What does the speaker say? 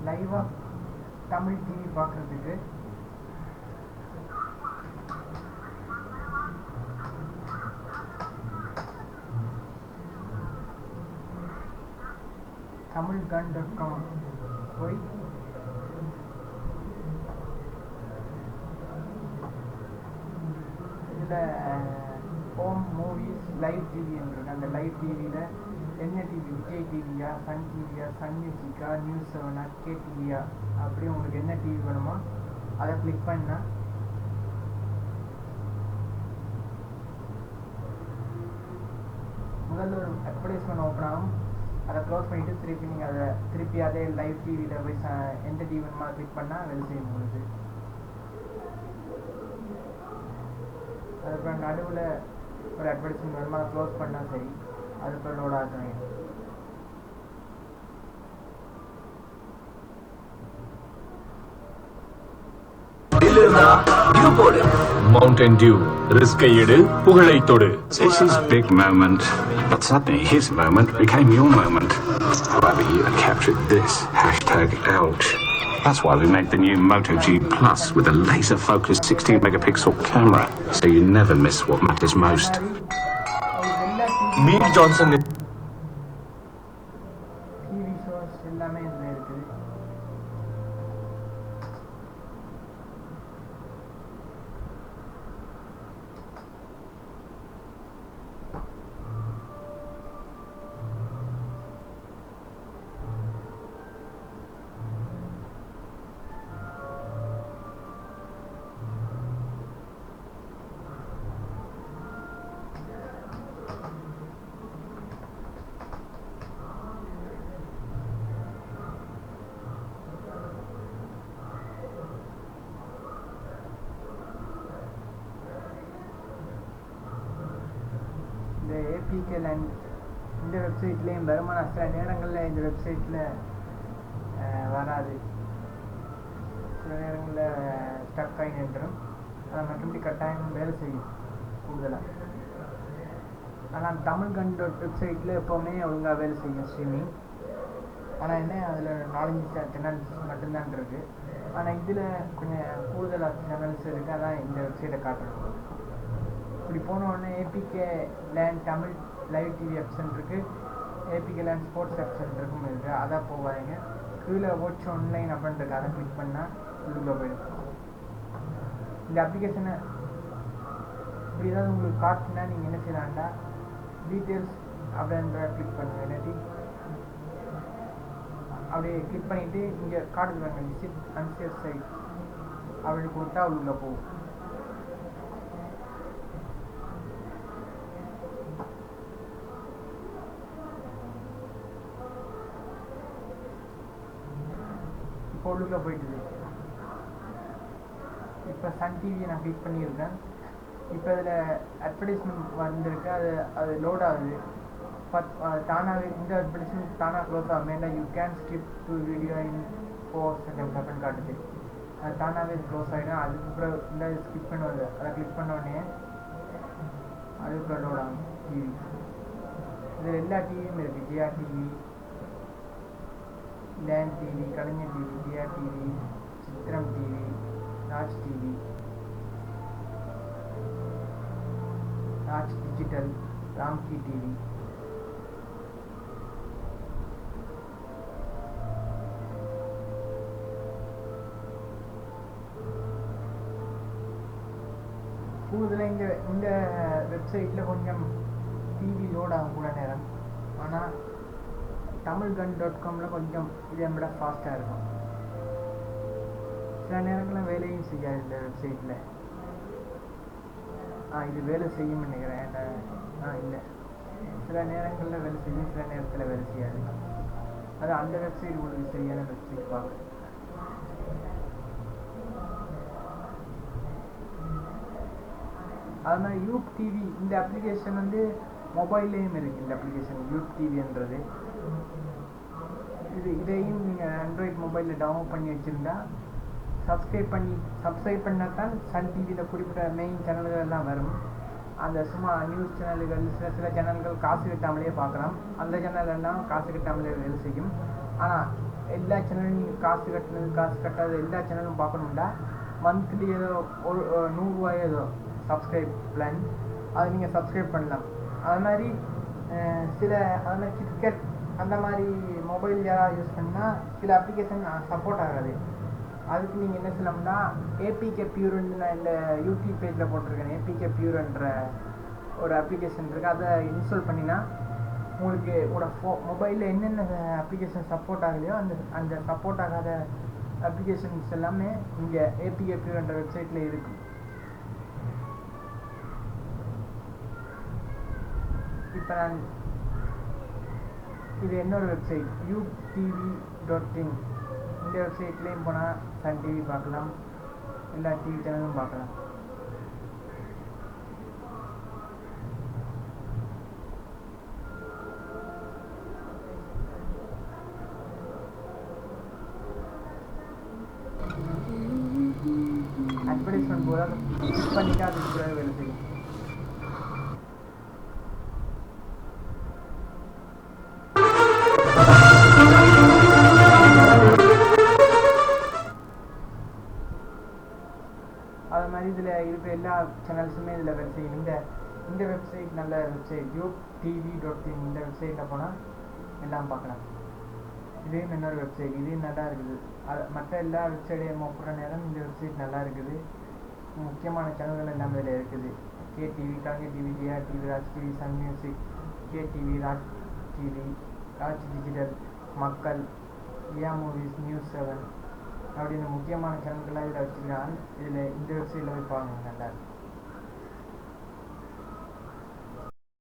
லைவாக தமிழ் டிவி பார்க்குறதுக்கு tamilgun.com போய் இதில் ஹோம் மூவிஸ் லைவ் டிவி இருக்கு. அந்த லைவ் டிவியில் என்ன டிவி, விஜய் டிவியா, சன் டிவியா, சன் மியூசிக்கா, நியூஸ் 7 கே டிவியா, அப்படி உங்களுக்கு என்ன டிவி வேணுமோ அதை கிளிக் பண்ணால் முதல்ல ஒரு அட்வர்டைஸ்மெண்ட் ஓப்பன் ஆகும். அதை க்ளோஸ் பண்ணிவிட்டு திருப்பி நீங்கள் அதை திருப்பி அதே லைவ் டிவியில் போய் எந்த டிவி வேணுமோ அதை கிளிக் பண்ணால் வேலை செய்யும் உங்களுக்கு. அதுக்கப்புறம் நடுவில் ஒரு அட்வர்டைஸ்மெண்ட் வேணுமோ அதை க்ளோஸ் பண்ணால் சரி, அதுக்கப்புறம் லோட் ஆகுங்க. Mountain Dew, risk edu, pugalai todu. It's his big moment, but suddenly his moment became your moment. However, you have captured this #ouch. That's why we made the new Moto G Plus with a laser-focused 16-megapixel camera, so you never miss what matters most. Meet Johnson. TV shows எல்லாமே இதில் இருக்குது. இந்த APK land இந்த வெப்சைட்லேயும் வருமான சில நேரங்களில் இந்த வெப்சைட்டில் வராது, சில நேரங்களில் ஸ்டக் ஆகி நின்றுடும். அதை மற்றபடி கட்டாயம் வேலை செய்யும் கூடுதலாக. ஆனால் தமிழ்கன் வெப்சைட்டில் எப்போவுமே ஒழுங்காக வேலை செய்யும் ஸ்ட்ரீமிங். ஆனால் என்ன, அதில் 4-5 சேனல்ஸ் மட்டும்தான் இருக்குது. ஆனால் இதில் கொஞ்சம் கூடுதலாக சேனல்ஸ் இருக்குது. அதான் இந்த வெப்சைட்டை காட்டுறது. இப்படி போன உடனே APK land Tamil live TV option இருக்குது, ஏபிகே லேண்ட் ஸ்போர்ட்ஸ் ஆப்ஷன் இருக்கும் இருக்குது. அதான் போவாங்க. கீழே வாட்ச் ஆன்லைன் அப்படின்னு இருக்குது, அதை கிளிக் பண்ணால் உள்ளுக்குள்ளே போயிடும். இந்த அப்ளிகேஷனை இப்படி ஏதாவது உங்களுக்கு காட்டுனா நீங்கள் என்ன செய்யலாம்டா, டீட்டெயில்ஸ் அப்படின்ற கிளிக் பண்ணுங்கள். இல்லாட்டி அப்படியே கிளிக் பண்ணிவிட்டு இங்கே காட்டுவாங்க விசிட் அன்சேஃப் சைட் அப்படின்னு கொடுத்தா உள்ளுக்குள்ளே போகும். இப்போ உள்ளுக்குள்ளே போயிட்டுது. இப்போ சன் டிவியை நான் கிளிக் பண்ணியிருக்கேன். இப்போ இதில் அட்வர்டைஸ்மெண்ட் வந்திருக்கு, அது லோட் ஆகுது. தானாகவே இந்த அட்வர்டைஸ்மெண்ட் தானாக க்ளோஸ் ஆகும். இல்லை you can skip to video in 4 seconds அப்படின்னு காட்டுது. அது தானாகவே க்ளோஸ் ஆகிடும். அதுக்கப்புறம் இந்த ஸ்கிப் பண்ணுவது, அதை கிளிக் பண்ண உடனே அதுக்கப்புறம் லோட் ஆகும் டிவி. இதில் எல்லா டிவியும் இருக்குது. ஜிஆர் டிவி, லேண்ட் டிவி, கலைஞர் டிவி, ஜிஆர் டிவி, சித்திரம் TV, Raj TV, Raj digital, Ramki TV. கூடுதலாக இந்த வெப்சைட்டில் கொஞ்சம் டிவி லோட் ஆகும் கூட நேரம். ஆனால் tamilgun.comல கொஞ்சம் இதை விட ஃபாஸ்ட்டாக இருக்கும். சில நேரங்களில் வேலையும் செய்யாது இந்த வெப்சைட்டில். இது வேலை செய்யும் நினைக்கிறேன். இல்லை, சில நேரங்களில் வேலை செய்யும், சில நேரத்தில் வேலை செய்யாது. அது அந்த வெப்சைட் உங்களுக்கு சரியான வெப்சைட் பார்க்க. அது மாதிரி யூப் டிவி இந்த அப்ளிகேஷன் வந்து மொபைல்லையும் இருக்குது. இந்த அப்ளிகேஷன் யூப் டிவின்றது இதையும் நீங்கள் ஆண்ட்ராய்ட் மொபைலில் டவுன்லோட் பண்ணி வச்சுருந்தா சப்ஸ்கிரைப் பண்ணால் தான் சன் டிவியில் குறிப்பிட்ட மெயின் சேனல்கள் எல்லாம் வரும். அந்த சும்மா நியூஸ் சேனல்கள் சில சேனல்கள் காசு கட்டாமலே பார்க்கலாம். அந்த சேனல் எல்லாம் காசு கட்டாமலே வேலை செய்யும். ஆனால் எல்லா சேனலும் நீங்கள் காசு கட்டாத எல்லா சேனலும் பார்க்கணும்னா மந்த்லி ஏதோ ஒரு $100 ஏதோ சப்ஸ்கிரைப் பிளான், அதை நீங்கள் சப்ஸ்கிரைப் பண்ணலாம். அது மாதிரி அது மாதிரி கிரிக்கெட் அந்த மாதிரி மொபைல் யாராவது யூஸ் பண்ணால் சில அப்ளிகேஷன் சப்போர்ட் ஆகாது. அதுக்கு நீங்கள் என்ன சொல்லணும்னா ஏபிகே பியூர்ன்னு நான் இந்த யூடியூப் பேஜில் போட்டிருக்கேன். ஏபிகே பியூர்ன்ற ஒரு அப்ளிகேஷன் இருக்குது. அதை இன்ஸ்டால் பண்ணினா உங்களுக்கு உங்களோட மொபைலில் என்னென்ன அப்ளிகேஷன் சப்போர்ட் ஆகலையோ அந்த சப்போர்ட் ஆகாத அப்ளிகேஷன்ஸ் எல்லாமே இங்கே ஏபிகே பியூர்ன்ற வெப்சைட்டில் இருக்குது. இப்போ நான் இது என்னோட வெப்சைட் utv.in. இந்த வெப்சைட்லேயும் போனால் சன் டிவி பார்க்கலாம், எல்லா டிவி சேனலும் பார்க்கலாம். அட்வர்டைஸ்மெண்ட் போது அதை கிளிக் பண்ணிட்டா அது கூட வேலை செய்யும். அது மாதிரி இதில் இருக்கிற எல்லா சேனல்ஸுமே இதில் வேலை செய்யும். இந்த வெப்சைட் நல்ல வெப்சைட் utv.in. இந்த வெப்சைட்டில் போனால் எல்லாம் பார்க்கலாம். இதையும் இன்னொரு வெப்சைட், இதையும் நல்லா இருக்குது. மற்ற எல்லா வெப்சைட்டையும் ஒப்புற நேரம் இந்த வெப்சைட் நல்லா இருக்குது. முக்கியமான சேனல்கள் எல்லாமே இதில் இருக்குது. KTV, Kalaignar TV, Jaya TV, Raj TV, Sun music, KTV, Raj TV, Raj digital, Makkal, யா மூவிஸ், நியூஸ் 7 அப்படின்னு முக்கியமான சேனல்களாக இதில் வச்சுருக்காங்க. இதில் இந்த வெப்சைட்டில் போய் பாருங்கள், நல்லா இருக்கு.